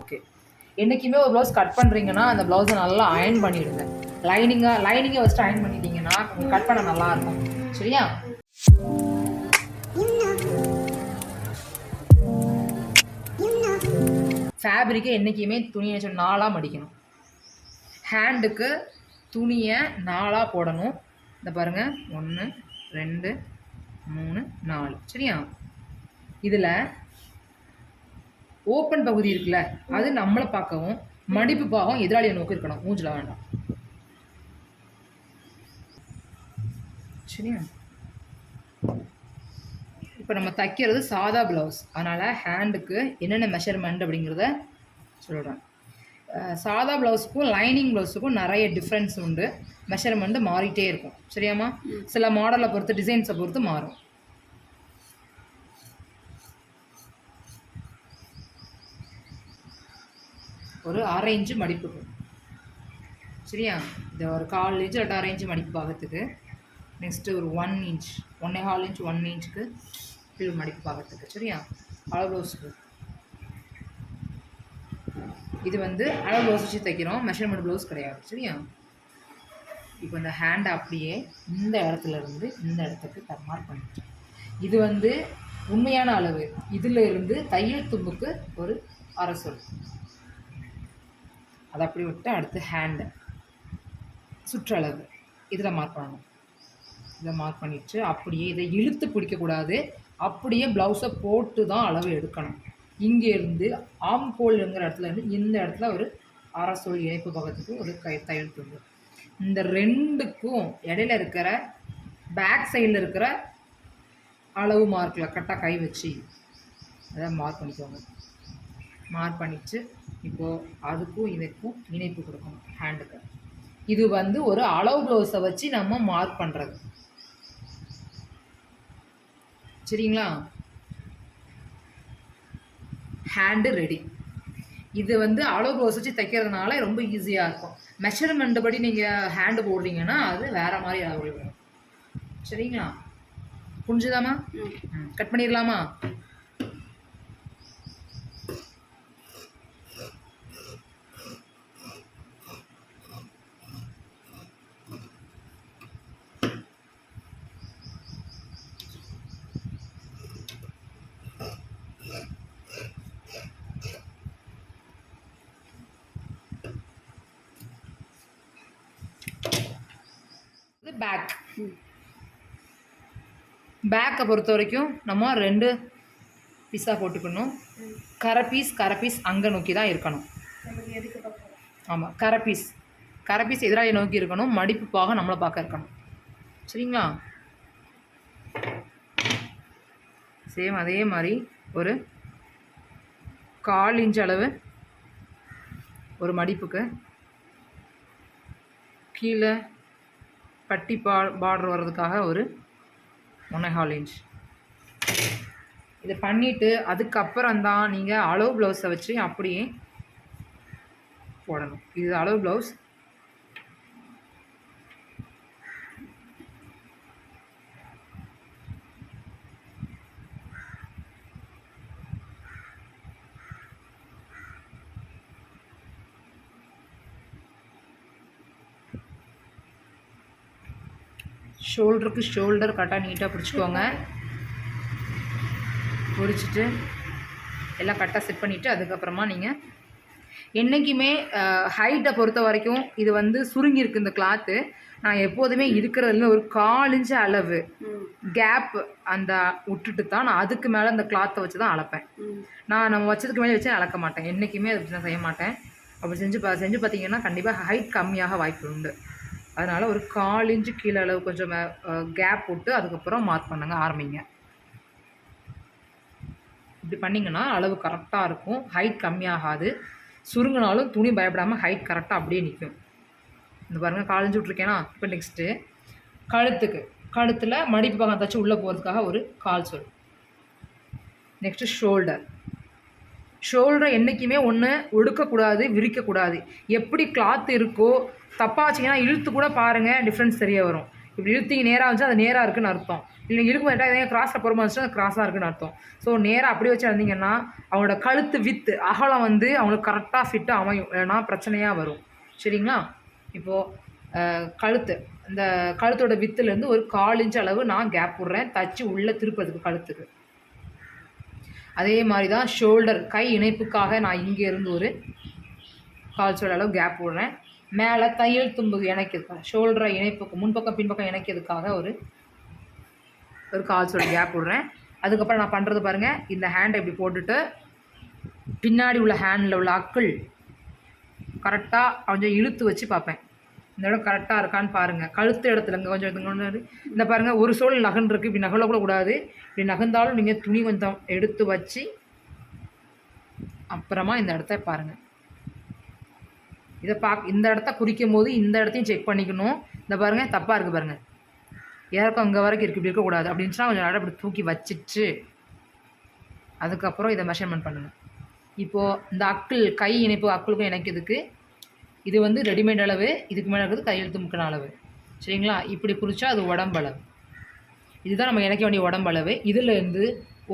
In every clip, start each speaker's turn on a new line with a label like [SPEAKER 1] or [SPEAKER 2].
[SPEAKER 1] அதுக்கு என்றைக்குமே ஒரு ப்ளவுஸ் கட் பண்ணுறீங்கன்னா அந்த ப்ளவுஸை நல்லா அயர்ன் பண்ணிவிடுங்க. லைனிங்கை ஃபஸ்ட்டு அயர்ன் பண்ணிட்டீங்கன்னா கட் பண்ண நல்லாயிருக்கும். சரியா? ஃபேப்ரிக்கை என்றைக்குமே துணியை 4ஆக மடிக்கணும். ஹேண்டுக்கு துணியை 4ஆக போடணும். இந்த பாருங்கள், 1 2 3 4. சரியா? இதில் ஓப்பன் பகுதி இருக்குல்ல, அது நம்மளை பார்க்கவும், மடிப்பு பாகம் எதிராளியை நோக்கி இருக்கணும், மூஞ்சில் வேண்டாம். சரியா? இப்போ நம்ம தைக்கிறது சாதா ப்ளவுஸ், அதனால் ஹேண்டுக்கு என்னென்ன மெஷர்மெண்ட் அப்படிங்கிறத சொல்கிறேன். சாதா ப்ளவுஸுக்கும் லைனிங் ப்ளவுஸுக்கும் நிறைய டிஃப்ரென்ஸ் உண்டு. மெஷர்மெண்ட்டு மாறிட்டே இருக்கும். சரியாம்மா? சில மாடலை பொறுத்து, டிசைன்ஸை பொறுத்து மாறும். ஒரு 1/2 இன்ச்சு மடிப்புக்கு. சரியா? இந்த ஒரு 1/4 இன்ச்சு 1/2 இன்ச்சு மடிப்பு பாகத்துக்கு. நெக்ஸ்ட்டு ஒரு 1 இன்ச் 1.25 இன்ச் 1 இன்ச்சுக்கு கீழ் மடிப்பு பாகத்துக்கு. சரியா? அளவு ப்ளவுஸுக்கு இது அளவு ப்ளவுஸ் வச்சு தைக்கிறோம், மெஷர்மெண்ட் ப்ளவுஸ் கிடையாது. சரியா? இப்போ இந்த ஹேண்டை அப்படியே இந்த இடத்துல இருந்து இந்த இடத்துக்கு மார்க் பண்ணிட்டு, இது உண்மையான அளவு. இதில் இருந்து தையல் தும்புக்கு ஒரு 1/2 சொல். அதை அப்படி விட்டு அடுத்து ஹேண்டு சுற்றளவு இதில் மார்க் பண்ணணும். இதை மார்க் பண்ணிவிட்டு அப்படியே இதை இழுத்து பிடிக்கக்கூடாது, அப்படியே ப்ளவுஸை போட்டு தான் அளவு எடுக்கணும். இங்கேருந்து ஆம்கோல்ங்கிற இடத்துல இருந்து இந்த இடத்துல ஒரு 1/2 சொல் இணைப்பு பக்கத்துக்கு ஒரு தையல் துண்டு. இந்த 2க்கும் இடையில இருக்கிற பேக் சைடில் இருக்கிற அளவு மார்க்கில் கரெக்டாக கை வச்சு அதை மார்க் பண்ணிக்கோங்க. மார்க் பண்ணிவிட்டு இப்போது அதுக்கும் இதுக்கும் இணைப்பு கொடுக்கணும் ஹேண்டுக்கு. இது ஒரு அளவு ப்ளவுஸை வச்சு நம்ம மார்க் பண்ணுறது. சரிங்களா? Hand ready. இது அளவு ப்ளவுஸ் வச்சு தைக்கிறதுனால ரொம்ப ஈஸியாக இருக்கும். மெஷர்மெண்ட் படி நீங்கள் ஹேண்டு போடுறீங்கன்னா அது வேறு மாதிரி அளவு வரும். சரிங்களா? புரிஞ்சுதாம்மா? கட் பண்ணிடலாமா? பேக்கை பொறுத்த வரைக்கும் நம்ம 2 பீஸாக போட்டுக்கணும். கரை பீஸ் அங்கே நோக்கி தான் இருக்கணும். ஆமாம், கரை பீஸ் எதிராக நோக்கி இருக்கணும். மடிப்பு பாகம் நம்மளை பார்க்க இருக்கணும். சரிங்களா? சேம் அதே மாதிரி ஒரு 1/4 இன்ச் அளவு ஒரு மடிப்புக்கு கீழே பட்டி பார்டர் வர்றதுக்காக ஒரு 1.25 இன்ச். இதை பண்ணிவிட்டு அதுக்கப்புறம் தான் நீங்கள் அளவு ப்ளவுஸை வச்சு அப்படியே போடணும். இது அளவு ப்ளவுஸ். ஷோல்டருக்கு ஷோல்டர் கரெக்டாக நீட்டாக பிடிச்சிக்கோங்க. பிடிச்சிட்டு எல்லாம் கரெக்டாக செட் பண்ணிவிட்டு அதுக்கப்புறமா நீங்கள் என்றைக்குமே ஹைட்டை பொறுத்த வரைக்கும் இது சுருங்கியிருக்கு இந்த கிளாத்து. நான் எப்போதுமே இருக்கிறதுல ஒரு 1/4 இன்ச்சு அளவு கேப் அந்த விட்டுட்டு தான் நான் அதுக்கு மேலே அந்த கிளாத்தை வச்சு தான் அளப்பேன். நம்ம வச்சதுக்கு மேலே வச்சு அளக்க மாட்டேன். என்றைக்குமே அது நான் செய்ய மாட்டேன். அப்படி செஞ்சு பார்த்தீங்கன்னா கண்டிப்பாக ஹைட் கம்மியாக வாய்ப்பு உண்டு. அதனால் ஒரு 1/4 இன்ச்சு கீழே அளவு கொஞ்சம் கேப் விட்டு அதுக்கப்புறம் மார்க் பண்ணுங்க, ஆரம்பிங்க. இப்படி பண்ணிங்கன்னா அளவு கரெக்டாக இருக்கும், ஹைட் கம்மியாகாது. சுருங்கினாலும் துணி பயப்படாமல் ஹைட் கரெக்டாக அப்படியே நிற்கும். இந்த பாருங்கள், 1/4 இன்ச்சு விட்ருக்கேனா? இப்போ நெக்ஸ்ட்டு கழுத்தில் மடிப்பு பாகம் தச்சு உள்ளே போகிறதுக்காக ஒரு 1/4 சொல். நெக்ஸ்ட்டு ஷோல்டரை என்றைக்குமே ஒடுக்கக்கூடாது, விரிக்கக்கூடாது. எப்படி கிளாத் இருக்கோ தப்பாக வச்சிங்கன்னா இழுத்து கூட பாருங்கள், டிஃப்ரென்ஸ் தெரிய வரும். இப்படி இழுத்தீங்க நேராக வந்துச்சு அது நேராக இருக்குன்னு அர்த்தம். இல்லை இழுக்கும் போது எதாவது கிராஸில் புறமா வந்துச்சுன்னா அது கிராஸாக இருக்குன்னு அர்த்தம். ஸோ நேராக அப்படி வச்சு வந்தீங்கன்னா அவங்களோட கழுத்து வித்து அகலம் வந்து அவங்களுக்கு கரெக்டாக ஃபிட்டு அமையும், இல்லைன்னா பிரச்சனையாக வரும். சரிங்களா? இப்போது கழுத்து இந்த கழுத்தோட வித்துலேருந்து ஒரு 1/4 இன்ச் அளவு நான் கேப் விட்றேன் தச்சு உள்ளே திருப்பதுக்கு கழுத்துக்கு. அதே மாதிரி தான் ஷோல்டர் கை இணைப்புக்காக நான் இங்கேருந்து ஒரு 1/4 இன்ச் அளவு கேப் விட்றேன். மேலே தையல் தும்பு இணைக்கிறதுக்காக ஷோல்டரை இணைப்புக்கு முன்பக்கம் பின்பக்கம் இணைக்கிறதுக்காக ஒரு 1/4 இன்ச் கேப் விட்றேன். அதுக்கப்புறம் நான் பண்ணுறது பாருங்கள், இந்த ஹேண்டை இப்படி போட்டுட்டு பின்னாடி உள்ள ஹேண்டில் உள்ள அக்கிள் கரெக்டாக கொஞ்சம் இழுத்து வச்சு பார்ப்பேன். இந்த இடம் கரெக்டாக இருக்கான்னு பாருங்கள். கழுத்து இடத்துல இங்கே கொஞ்சம் இந்த பாருங்கள், ஒரு சோல் நகன்றிருக்கு. இப்படி நகல கூடாது. இப்படி நகர்ந்தாலும் நீங்கள் துணி கொஞ்சம் எடுத்து வச்சு அப்புறமா இந்த இடத்த பாருங்கள். இதை இந்த இடத்த குறிக்கும் போது இந்த இடத்தையும் செக் பண்ணிக்கணும். இந்த பாருங்கள் தப்பாக இருக்குது பாருங்கள், ஏற்கம் இங்கே வரைக்கும் இருக்குது, இப்படி இருக்கக்கூடாது. அப்படின்னுச்சுன்னா கொஞ்சம் இடம் இப்படி தூக்கி வச்சுட்டு அதுக்கப்புறம் இதை மெஷர்மெண்ட் பண்ணுங்கள். இப்போது இந்த அக்கிள் கை இணைப்பு அக்கிளுக்கும் இணைக்கிறதுக்கு இது வந்து ரெடிமேட் அளவு, இதுக்கு மேலே இருக்குது கையெழுத்து முக்கின அளவு. சரிங்களா? இப்படி குறிச்சா அது உடம்பளவு. இதுதான் நம்ம இணைக்க வேண்டிய உடம்பளவு. இதிலேருந்து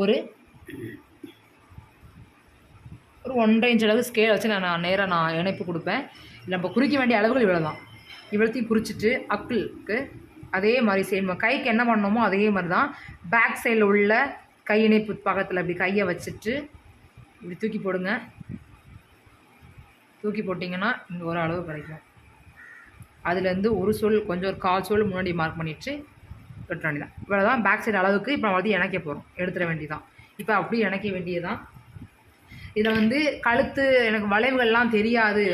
[SPEAKER 1] ஒரு 1.5 இன்ச் அளவு ஸ்கேல் வச்சு நான் நேராக இணைப்பு கொடுப்பேன். இல்லை நம்ம குறிக்க வேண்டிய அளவுகள் இவ்வளோ தான். இவ்வளோத்தையும் குறிச்சிட்டு அக்கிளுக்கு அதே மாதிரி சேம் கைக்கு என்ன பண்ணணுமோ அதே மாதிரி தான் பேக் சைடில் உள்ள கை இணைப்பு பக்கத்தில் இப்படி கையை வச்சுட்டு இப்படி தூக்கி போடுங்க. தூக்கி போட்டிங்கன்னா இங்கே ஒரு அளவு கிடைக்கும். அதுலேருந்து ஒரு சொல் கொஞ்சம் ஒரு 1/4 சொல் முன்னாடி மார்க் பண்ணிவிட்டு வெட்ட வேண்டியதான். இவ்வளோ தான் பேக் சைடு அளவுக்கு. இப்போ நம்ம வந்து இணைக்க போகிறோம், எடுத்துட வேண்டியதான். இப்போ அப்படி இணைக்க வேண்டியதான். இதில் வந்து கழுத்து எனக்கு வளைவுகள்லாம் தெரியாது,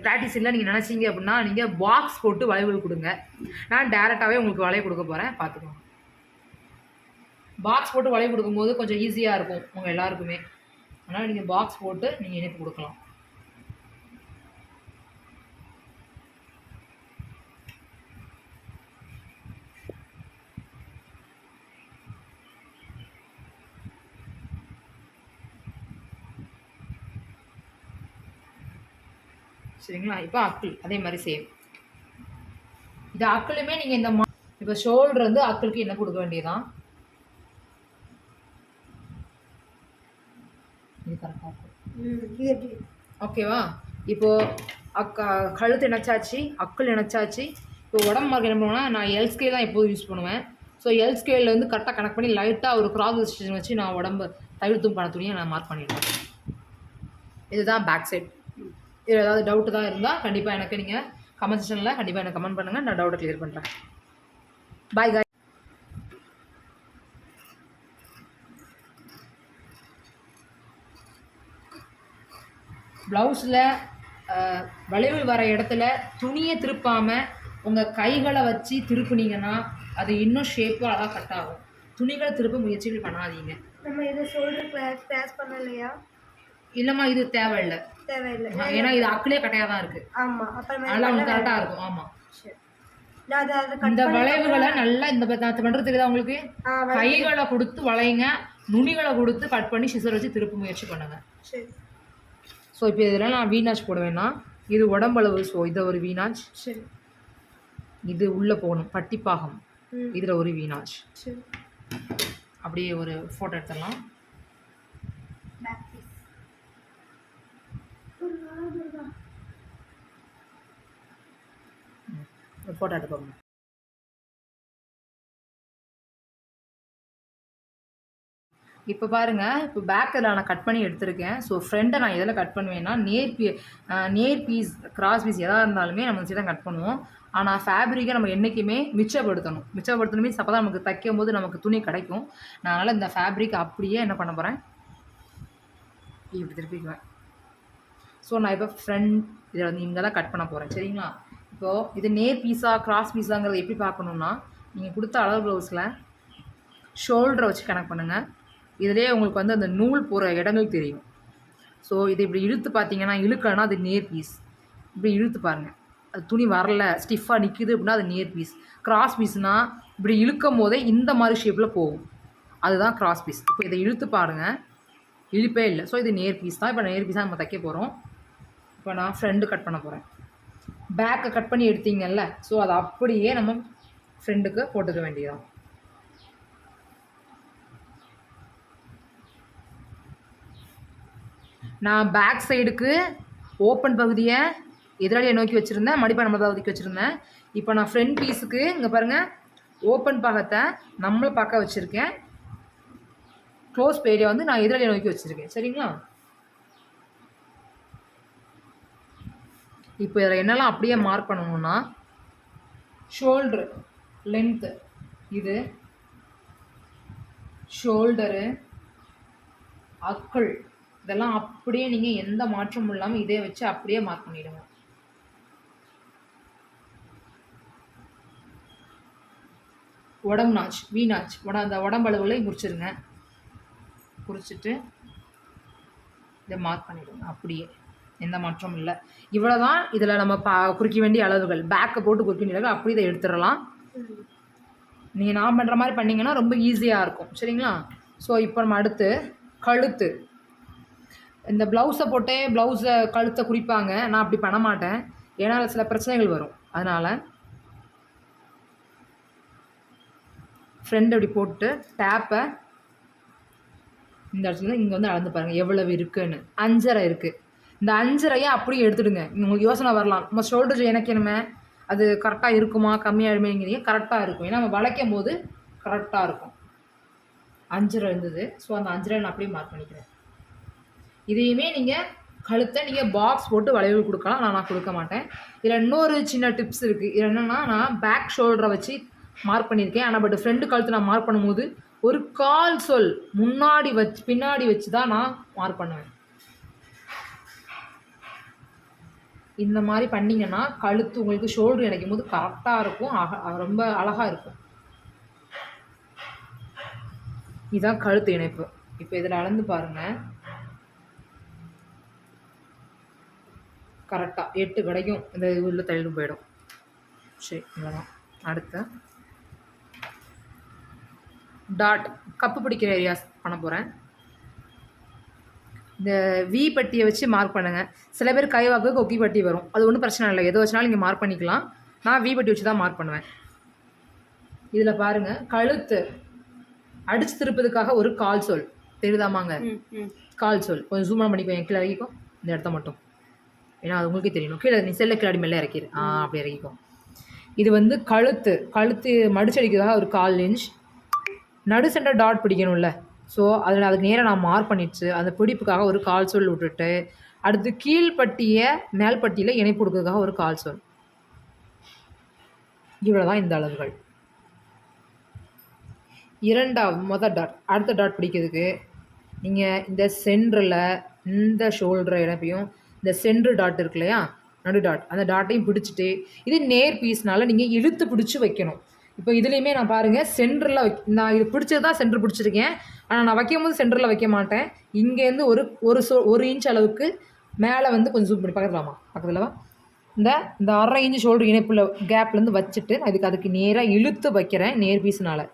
[SPEAKER 1] ப்ராக்டிஸ் இல்லை நீங்கள் நினச்சிங்க அப்படின்னா நீங்கள் பாக்ஸ் போட்டு வளைவுகள் கொடுங்க. நான் டேரெக்டாகவே உங்களுக்கு வளைவு கொடுக்க போகிறேன், பார்த்துக்கோங்க. பாக்ஸ் போட்டு வளைவு கொடுக்கும்போது கொஞ்சம் ஈஸியாக இருக்கும் உங்கள் எல்லாருக்குமே. அதனால் நீங்கள் பாக்ஸ் போட்டு நீங்கள் இணைப்பு கொடுக்கலாம். சரிங்களா? இப்போ அக்கிள் அதே மாதிரி சேம். இது அக்கிளுமே நீங்கள் இந்த இப்போ ஷோல்டர் வந்து அக்கிளுக்கு என்ன கொடுக்க வேண்டியதான். இது கரெக்டாக இருக்கும். ஓகேவா? இப்போது கழுத்து இணைச்சாச்சு, அக்கிள் இணைச்சாச்சு. இப்போ உடம்பு மார்க் என்ன பண்ணுவேன்னா நான் எல் ஸ்கேல் தான் எப்போதும் யூஸ் பண்ணுவேன். ஸோ எல் ஸ்கேலில் வந்து கரெக்டாக கனெக்ட் பண்ணி லைட்டாக ஒரு கிராஸ் ஸ்டிச்சிங் வச்சு நான் உடம்பு தவிர்த்தும் பண்ண துணியை நான் மார்க் பண்ணிடுவேன். இதுதான் பேக் சைட். இதில் ஏதாவது டவுட்டு தான் இருந்தால் கண்டிப்பாக எனக்கு நீங்கள் கமெண்ட் செக்ஷனில் கண்டிப்பாக எனக்கு கமெண்ட் பண்ணுங்கள், நான் டவுட்டை கிளியர் பண்ணுறேன். பாய் காய். ப்ளவுஸில் வளைவு வர இடத்துல துணியை திருப்பாமல் உங்கள் கைகளை வச்சு திருப்புனீங்கன்னா அது இன்னும் ஷேப்பாக அழகாக கட் ஆகும். துணிகளை திருப்ப முயற்சிகள் பண்ணாதீங்க.
[SPEAKER 2] நம்ம இதை ஷோல்டர் கிளாஸ் பண்ணலையா?
[SPEAKER 1] இல்லைம்மா, இது தேவையில்லை. ஏன்னா இது அக்கிலே கட்டையாக தான் இருக்குது.
[SPEAKER 2] ஆமாம்,
[SPEAKER 1] அதெல்லாம் உங்களுக்கு கரெக்டாக இருக்கும். ஆமாம், இந்த வளைவுகளை நல்லா இந்த பண்ணுறது தெரியுதா உங்களுக்கு? கைகளை கொடுத்து வளையுங்க, நுனிகளை கொடுத்து கட் பண்ணி சிசர் வச்சு திருப்ப முயற்சி பண்ணுங்க. ஸோ இப்போ இதில் நான் வீநாச் போடுவேன்னா இது உடம்பளவு. ஸோ இதை ஒரு வீநாச், இது உள்ளே போகணும் பட்டிப்பாகம், இதில் ஒரு வீநாச். அப்படியே ஒரு ஃபோட்டோ எடுத்துடலாம். ஃபோட்டோ எடுத்துக்கோங்க. இப்போ பாருங்கள், இப்போ பேக்கில் நான் கட் பண்ணி எடுத்திருக்கேன். ஸோ ஃப்ரெண்டை நான் எதில் கட் பண்ணுவேன்னா நேர் பீஸ் கிராஸ் பீஸ் எதாக இருந்தாலுமே நம்ம வச்சு தான் கட் பண்ணுவோம். ஆனால் ஃபேப்ரிக்கை நம்ம என்றைக்குமே மிச்சப்படுத்தணும். மீன்ஸ் அப்போ தான் நமக்கு தைக்கும் போது நமக்கு துணி கிடைக்கும். நான் அதனால் இந்த ஃபேப்ரிக் அப்படியே என்ன பண்ண போகிறேன், இப்படி திருப்பிக்குவேன். ஸோ நான் இப்போ ஃப்ரெண்ட் இதை வந்து இங்கே தான் கட் பண்ண போகிறேன். சரிங்களா? இப்போது இது நேர் பீஸாக கிராஸ் பீஸாங்கிறத எப்படி பார்க்கணுன்னா நீங்கள் கொடுத்த அளவு ப்ளவுஸில் ஷோல்டரை வச்சு கனெக்ட் பண்ணுங்கள். இதிலே உங்களுக்கு வந்து அந்த நூல் போகிற இடங்கள் தெரியும். ஸோ இதை இப்படி இழுத்து பார்த்தீங்கன்னா, இழுக்கலைன்னா அது நேர் பீஸ். இப்படி இழுத்து பாருங்கள், அது துணி வரல ஸ்டிஃபாக நிற்கிது அப்படின்னா அது நேர் பீஸ். கிராஸ் பீஸ்னால் இப்படி இழுக்கும் போதே இந்த மாதிரி ஷேப்பில் போகும், அதுதான் கிராஸ் பீஸ். இப்போ இதை இழுத்து பாருங்கள், இழுப்பே இல்லை. ஸோ இது நேர் பீஸ் தான். இப்போ நேர் பீஸாக நம்ம தைக்க போகிறோம். இப்போ நான் ஃப்ரெண்டு கட் பண்ண போகிறேன். பேக்கை கட் பண்ணி எடுத்தீங்கல்ல, ஸோ அதை அப்படியே நம்ம ஃப்ரெண்டுக்கு போட்டுக்க வேண்டியதான். நான் பேக் சைடுக்கு ஓப்பன் பகுதியை எதிராளியை நோக்கி வச்சுருந்தேன், மடிப்பை நம்ம பகுதிக்கு வச்சுருந்தேன். இப்போ நான் ஃப்ரண்ட் பீஸுக்கு இங்கே பாருங்கள் ஓப்பன் பாகத்தை நம்மளை பார்க்க வச்சுருக்கேன், க்ளோஸ் ஏரியா வந்து நான் எதிராளியை நோக்கி வச்சுருக்கேன். சரிங்களா? இப்போ இதில் என்னெல்லாம் அப்படியே மார்க் பண்ணணும்னா, ஷோல்ட்ரு லென்த்து, இது ஷோல்டரு, அக்கள், இதெல்லாம் அப்படியே நீங்கள் எந்த மாற்றமும் இல்லாமல் இதே வச்சு அப்படியே மார்க் பண்ணிவிடுங்க. உடம்பு நாச், வி நாச், அந்த உடம்பளவுகளையும் குறிச்சிருங்க. குறிச்சிட்டு இதை மார்க் பண்ணிவிடுங்க. அப்படியே எந்த மாற்றமும் இல்லை. இவ்வளோ தான் இதில் நம்ம குறிக்க வேண்டிய அளவுகள். பேக்கை போட்டு குறிக்க வேண்டிய அளவுகள். அப்படி இதை எடுத்துடலாம். நீங்கள் நான் பண்ணுற மாதிரி பண்ணிங்கன்னா ரொம்ப ஈஸியாக இருக்கும். சரிங்களா? ஸோ இப்போ நம்ம அடுத்து கழுத்து. இந்த ப்ளவுஸை போட்டே ப்ளவுஸை கழுத்தை குறிப்பாங்க. நான் அப்படி பண்ண மாட்டேன், ஏன்னா சில பிரச்சனைகள் வரும். அதனால் ஃப்ரெண்ட் அப்படி போட்டு டேப்பை இந்த இடத்துல இங்கே வந்து அளந்து பாருங்கள் எவ்வளவு இருக்குன்னு. 5.5 இருக்குது. இந்த 5.5 அப்படியே எடுத்துடுங்க. உங்களுக்கு யோசனை வரலாம், நம்ம ஷோல்டர் இணைக்கணுமே, அது கரெக்டாக இருக்குமா கம்மியாகிடுமேங்கிறீங்க. கரெக்டாக இருக்கும், ஏன்னா நம்ம வளைக்கும் போது கரெக்டாக இருக்கும். 5.5 இருந்தது. ஸோ அந்த 5.5 நான் அப்படியே மார்க் பண்ணிக்கிறேன். இதையுமே நீங்கள் கழுத்தை நீங்கள் பாக்ஸ் போட்டு வளைவு கொடுக்கலாம், நான் கொடுக்க மாட்டேன். இதில் இன்னொரு சின்ன டிப்ஸ் இருக்குது. இது என்னென்னா, நான் பேக் ஷோல்டரை வச்சு மார்க் பண்ணியிருக்கேன். ஆனால் பட் ஃப்ரெண்டு கழுத்து நான் மார்க் பண்ணும்போது ஒரு கால் சொல் முன்னாடி வச்சு பின்னாடி வச்சு தான் நான் மார்க் பண்ணுவேன். இந்த மாதிரி பண்ணிங்கன்னா கழுத்து உங்களுக்கு ஷோல்டர் இணைக்கும் போது கரெக்டாக இருக்கும், ரொம்ப அழகாக இருக்கும். இதுதான் கழுத்து இணைப்பு. இப்போ இதில் அளந்து பாருங்கள், கரெக்டாக 8 கிடைக்கும். இந்த உள்ள தள்ளிட்டு போயிடும். சரி, இவ்வளோதான். அடுத்து டாட், கப்பு பிடிக்கிற ஏரியாஸ் பண்ண போகிறேன். இந்த வி பட்டியை வச்சு மார்க் பண்ணுங்கள். சில பேர் கைவாக்கு கொக்கி பட்டி வரும், அது ஒன்றும் பிரச்சனை இல்லை, எது வச்சுனாலும் நீங்கள் மார்க் பண்ணிக்கலாம். நான் வி பட்டி வச்சு தான் மார்க் பண்ணுவேன். இதில் பாருங்கள், கழுத்து அடித்து திருப்பதுக்காக ஒரு கால் சொல் தெரியுதாமாங்க? கால் சொல் கொஞ்சம் ஜூம் பண்ணிக்கோ, என் கீழே இறக்கிக்கும் இந்த இடத்த மட்டும், ஏன்னா அது உங்களுக்கே தெரியணும். கீழே நீ செல்ல கிளாடி மேலே இறக்கிடு. அப்படி இறக்கிக்கும். இது வந்து கழுத்து மடிச்சடிக்கிறதுக்காக ஒரு 1/4 இன்ச். நடு சென்டர் டாட் பிடிக்கணும்ல, ஸோ அதில் அதுக்கு நேராக நான் மார்க் பண்ணிடுச்சு. அந்த பிடிப்புக்காக ஒரு கால் சொல் விட்டுட்டு, அடுத்து கீழ்பட்டியை மேல் பட்டியில் இணைப்பு கொடுக்கறதுக்காக ஒரு கால் சொல். இவ்வளோ தான் இந்த அளவுகள். மொதல் டாட், அடுத்த டாட் பிடிக்கிறதுக்கு நீங்கள் இந்த சென்டரில் இந்த ஷோல்டர் இணைப்பையும் இந்த சென்ட்ரு டாட் இருக்கு இல்லையா, நடு டாட், அந்த டாட்டையும் பிடிச்சிட்டு, இது நேர் பீஸ்னால நீங்கள் இழுத்து பிடிச்சி வைக்கணும். இப்போ இதுலேயுமே நான் பாருங்கள் சென்டரில் நான் இது பிடிச்சது தான் சென்டர் பிடிச்சிருக்கேன், ஆனால் நான் வைக்கும் போது சென்டரில் வைக்க மாட்டேன். இங்கேருந்து ஒரு இன்ச் அளவுக்கு மேலே வந்து கொஞ்சம் ஜூம் பண்ணி பக்கத்தில் இந்த 1/2 இன்ச் ஷோல்டர் இணைப்பில் கேப்லேருந்து வச்சுட்டு அதுக்கு நேராக இழுத்து வைக்கிறேன் நேர் பீஸ்னால்.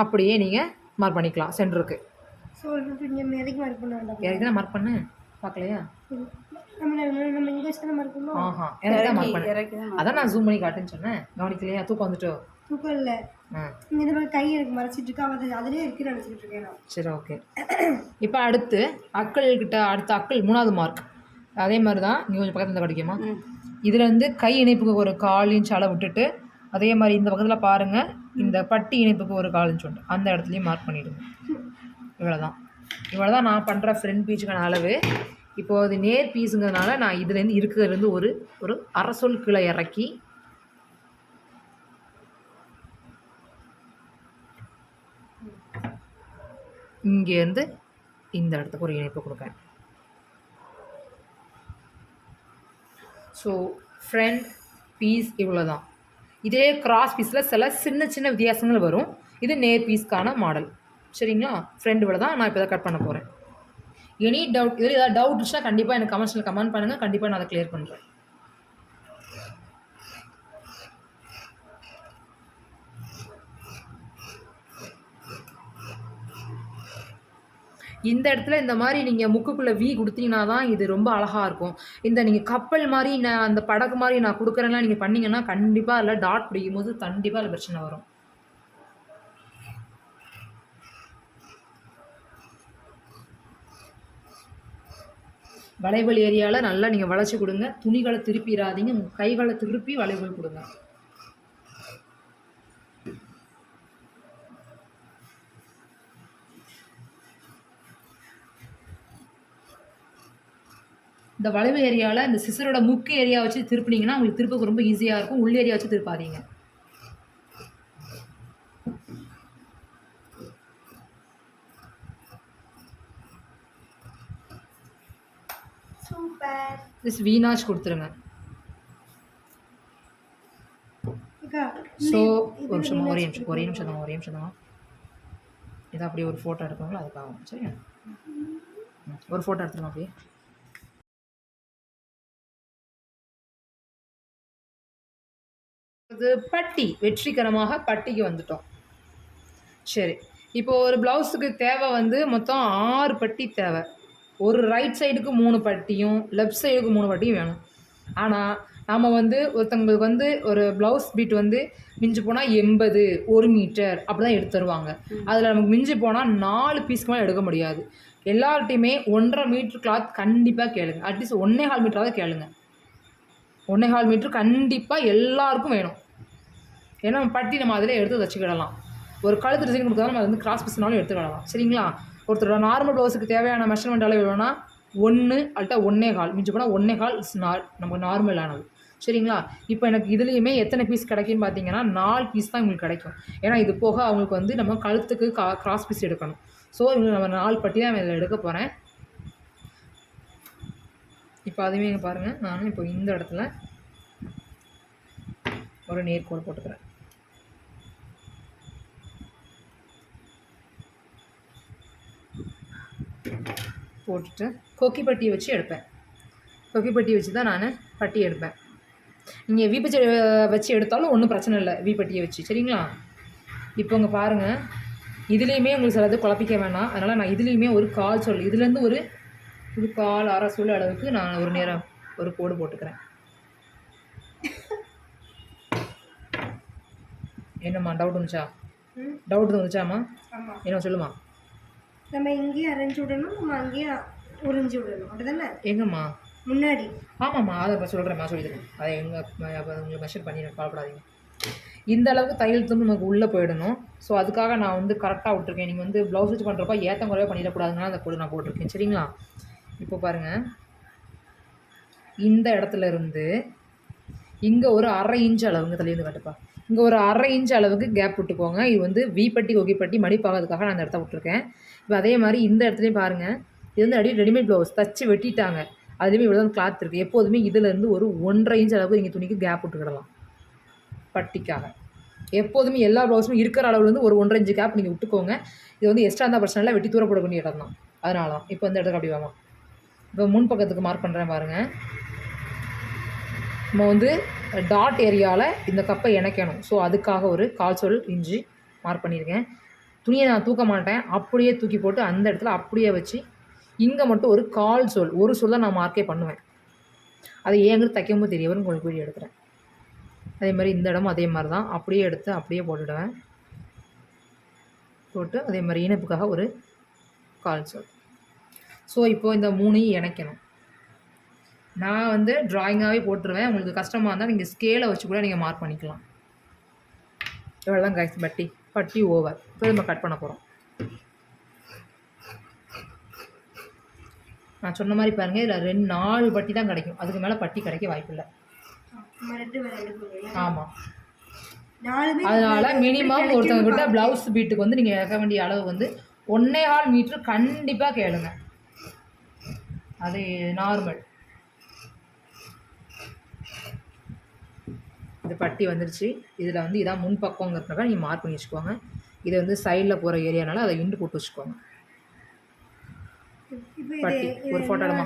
[SPEAKER 1] அப்படியே நீங்கள் மார்க் பண்ணிக்கலாம் சென்டருக்கு. எனக்கு தான் மார்க் பண்ண பார்க்கலையா? அதான் நான் ஜூம் பண்ணி காட்டுன்னு சொன்னேன், கவனிக்கலையா? தூக்கம் வந்துட்டோ? தூக்கம் இல்லை, கை எனக்கு மறைச்சிட்டு இருக்கா, அதிலே இருக்கு நினச்சிட்டு இருக்கேன். சரி, ஓகே. இப்போ அடுத்து அக்கள்கிட்ட அடுத்த அக்கள் 3வது மார்க். அதே மாதிரி தான் நீ கொஞ்சம் பக்கத்தில் இருந்து கிடைக்குமா? இதில் வந்து கை இணைப்புக்கு ஒரு 1/4 இன்ச் அளவு விட்டுட்டு, அதே மாதிரி இந்த பக்கத்தில் பாருங்கள், இந்த பட்டி இணைப்புக்கு ஒரு 1/4 இன்ச் உண்டு, அந்த இடத்துலையும் மார்க் பண்ணிவிடுங்க. இவ்வளோதான் நான் பண்ணுற ஃப்ரண்ட் பீச்சுக்கான அளவு. இப்போது அது நேர் பீஸுங்கிறதுனால நான் இதுலேருந்து இருக்கிறதுலேருந்து ஒரு அரை சொல் கீழே இறக்கி இங்கேருந்து இந்த இடத்துக்கு ஒரு இணைப்பு கொடுக்குறேன். ஸோ ஃப்ரண்ட் பீஸ் இவ்வளோ தான். இதே கிராஸ் பீஸில் சில சின்ன சின்ன வித்தியாசங்கள் வரும். இது நேர் பீஸ்க்கான மாடல். சரிங்களா? ஃப்ரெண்ட் இவ்வளோ தான். நான் இப்போ தான் கட் பண்ண போகிறேன். எனி டவுட், இதில் ஏதாவது டவுட் இருந்துச்சுன்னா கண்டிப்பாக எனக்கு கமெண்ட்ஸில் கமெண்ட் பண்ணுங்கள், கண்டிப்பாக நான் அதை கிளியர் பண்ணுறேன். இந்த இடத்துல இந்த மாதிரி நீங்கள் முக்குக்குள்ளே வி கொடுத்தீங்கன்னா தான் இது ரொம்ப அழகாக இருக்கும். இந்த நீங்கள் கப்பல் மாதிரி நான் அந்த படகு மாதிரி நான் கொடுக்குறேன்னா நீங்கள் பண்ணிங்கன்னா கண்டிப்பாக அதில் டாட் பிடிக்கும் போது கண்டிப்பாக அதில் பிரச்சனை வரும். வளைவல் ஏரியாவில் நல்லா நீங்கள் வளைச்சி கொடுங்க. துணிகளை திருப்பிடாதீங்க. கைகளை திருப்பி வளைவல் கொடுங்க. இந்த வளைவு ஏரியாவில் இந்த சிசரோட முக்கு ஏரியா வச்சு திருப்பினீங்கன்னா உங்களுக்கு திருப்ப ரொம்ப ஈஸியாக இருக்கும். உள் ஏரியா வச்சு திருப்பாதீங்க.
[SPEAKER 2] சூப்பர்.
[SPEAKER 1] திஸ் வீனாச் கொடுத்துருங்க. ஸோ ஒரு நிமிஷம் ஒரே நிமிஷம் தான். இதை அப்படியே ஒரு ஃபோட்டோ எடுக்கணுங்களா அதுக்காக. சரியா, ஒரு ஃபோட்டோ எடுத்துருங்க அப்படியே. இது பட்டி, வெற்றிகரமாக பட்டிக்கு வந்துட்டோம். சரி, இப்போ ஒரு ப்ளவுஸுக்கு தேவை வந்து மொத்தம் 6 பட்டி தேவை. ஒரு ரைட் சைடுக்கு 3 பட்டியும் லெஃப்ட் சைடுக்கு 3 பட்டியும் வேணும். ஆனால் நம்ம வந்து ஒருத்தவங்களுக்கு வந்து ஒரு ப்ளவுஸ் பீட் வந்து மிஞ்சி போனால் 80 1 மீட்டர் அப்படி தான் எடுத்து தருவாங்க. அதில் நமக்கு மிஞ்சி போனால் 4 பீஸ்க்கு மேலே எடுக்க முடியாது. எல்லார்ட்டையுமே 1.5 மீட்டர் கிளாத் கண்டிப்பாக கேளுங்க. அட்லீஸ்ட் 1.25 மீட்டராவது கேளுங்க. 1.25 மீட்டர் கண்டிப்பாக எல்லாருக்கும் வேணும். ஏன்னா பட்டி நம்ம அதில் எடுத்து வச்சுக்கிடலாம். ஒரு கழுத்து டிசைன் கொடுத்தாலும் நம்ம வந்து கிராஸ் பீஸ்னாலும் எடுத்துக்கிடலாம். சரிங்களா, ஒருத்தரோட நார்மல் ப்ளவுஸுக்கு தேவையான மெஷர்மெண்ட் அளவு எவ்வளோனா 1 அல்லட்டா 1.25 மிஞ்சி போனால் 1.25 இஸ் நமக்கு நார்மலானது. சரிங்களா, இப்போ எனக்கு இதுலேயுமே எத்தனை பீஸ் கிடைக்குன்னு பார்த்தீங்கன்னா 4 பீஸ் தான் உங்களுக்கு கிடைக்கும். ஏன்னா இது போக அவங்களுக்கு வந்து நம்ம கழுத்துக்கு கிராஸ் பீஸ் எடுக்கணும். ஸோ இவங்க நம்ம 4 பட்டி தான் இதில் எடுக்க போகிறேன். இப்போ அதுவுமே இங்கே பாருங்கள், நான் இப்போ இந்த இடத்துல ஒரு நேர்கோடு போட்டுக்கிறேன். போட்டுட்டு கொக்கி பட்டி வச்சு எடுப்பேன். கொக்கி பட்டி வச்சு தான் நான் பட்டி எடுப்பேன். நீங்கள் வீப்பச்சி வச்சு எடுத்தாலும் ஒன்றும் பிரச்சனை இல்லை, வீப்பட்டியை வச்சு. சரிங்களா, இப்போ இங்கே பாருங்கள், இதுலேயுமே உங்களுக்கு சிலது குழப்பிக்க வேணாம். அதனால் நான் இதுலேயுமே ஒரு 1/4 சொல், இதுலேருந்து ஒரு 1/4 1/2 சொல் அளவுக்கு நான் ஒரு நேரம் ஒரு கோடு போட்டுக்கிறேன். என்னம்மா டவுட் வந்துச்சா? டவுட் வந்துச்சாம்மா? என்ன சொல்லுமா?
[SPEAKER 2] நம்ம இங்கேயே அரைஞ்சி விடணும், நம்ம அங்கேயே உறிஞ்சி விடணும், அப்படிதானே?
[SPEAKER 1] எங்கம்மா?
[SPEAKER 2] முன்னாடி.
[SPEAKER 1] ஆமாம்மா, அதை இப்போ சொல்கிறேம்மா, சொல்லிடுறேன். அதை அப்போ உங்களுக்கு மெஷர் பண்ணி கவலைப்படாதீங்க. இந்த அளவுக்கு தையல் தும்பு நமக்கு உள்ளே போயிடணும். ஸோ அதுக்காக நான் வந்து கரெக்டாக விட்டுருக்கேன். நீங்கள் வந்து ப்ளவுஸ் வச்சு பண்ணுறப்ப ஏற்ற குறைவாக பண்ணிடக்கூடாதுங்கன்னா அந்த கூட நான் போட்டிருக்கேன். சரிங்களா, இப்போ பாருங்கள், இந்த இடத்துல இருந்து இங்கே ஒரு 1/2 இன்ச் அளவுங்க தலையிருந்து கட்டுப்பா. இங்கே ஒரு 1/2 இன்ச் அளவுக்கு கேப் விட்டுக்கோங்க. இது வந்து வீப்பட்டி கொக்கிப்பட்டி மடிப்பாகிறதுக்காக நான் அந்த இடத்த விட்டுருக்கேன். இப்போ அதே மாதிரி இந்த இடத்துலையும் பாருங்கள், இது வந்து அப்படியே ரெடிமேட் ப்ளவுஸ் தச்சு வெட்டிட்டாங்க. அதுலேயுமே இவ்வளோ தான் கிளாத் இருக்குது. எப்போதுமே இதிலேருந்து ஒரு 1.5 இன்ச் அளவுக்கு நீங்கள் துணிக்கு கேப் விட்டுக்கிடலாம் பட்டிக்காக. எப்போதுமே எல்லா ப்ளவுஸும் இருக்கிற அளவுலேருந்து ஒரு 1.5 இன்ச் கேப் நீங்கள் விட்டுக்கோங்க. இது வந்து எக்ஸ்ட்ரா இருந்தால் பிரச்சனை இல்லை, வெட்டி தூர போட வேண்டிய இடம் தான். அதனால தான் இப்போ இந்த இடத்துக்கு அப்படி வாங்க. இப்போ முன் பக்கத்துக்கு மார்க் பண்ணுறேன் பாருங்கள். நம்ம வந்து டாட் ஏரியாவில் இந்த கப்பை இணைக்கணும். ஸோ அதுக்காக ஒரு 1/4 இன்ச்சு மார்க் பண்ணியிருக்கேன். துணியை நான் தூக்க மாட்டேன், அப்படியே தூக்கி போட்டு அந்த இடத்துல அப்படியே வச்சு இங்கே மட்டும் ஒரு 1/4 சொல் தான் நான் மார்க்கே பண்ணுவேன். அதை ஏங்கிறது தைக்கும்போது தெரிய வரும், உங்களுக்கு வீடியோ எடுக்கிறேன். அதே மாதிரி இந்த இடமும் அதே மாதிரி தான், அப்படியே எடுத்து அப்படியே போட்டுவிடுவேன். போட்டு அதே மாதிரி இணைப்புக்காக ஒரு 1/4. ஸோ இப்போது இந்த 3ஐயும் இணைக்கணும். நான் வந்து ட்ராயிங்காகவே போட்டுருவேன். உங்களுக்கு கஷ்டமாக இருந்தால் நீங்கள் ஸ்கேலை வச்சு கூட நீங்கள் மார்க் பண்ணிக்கலாம். இவ்வளோ தான் கைஸ், பட்டி ஓவர். இப்போ நம்ம கட் பண்ண போகிறோம். நான் சொன்ன மாதிரி பாருங்கள், இதில் 4 பட்டி தான் கிடைக்கும். அதுக்கு மேலே பட்டி கிடைக்க வாய்ப்பில்லை. ஆமாம், அதனால் மினிமம் ஒருத்தவங்ககிட்ட ப்ளவுஸ் பீட்டுக்கு வந்து நீங்கள் இறக்க வேண்டிய அளவு வந்து 1.25 மீட்டர் கண்டிப்பாக கேளுங்க. அது நார்மல். இது பட்டி வந்துருச்சு. இதில் வந்து இதான் முன் பக்கங்கிறதுனால நீங்கள் மார்க் பண்ணி வச்சுக்கோங்க. இதை வந்து சைடில் போகிற ஏரியானால அதை இண்டு போட்டு வச்சுக்கோங்க. பட்டி ஒரு ஃபோட்டோ எடுமா.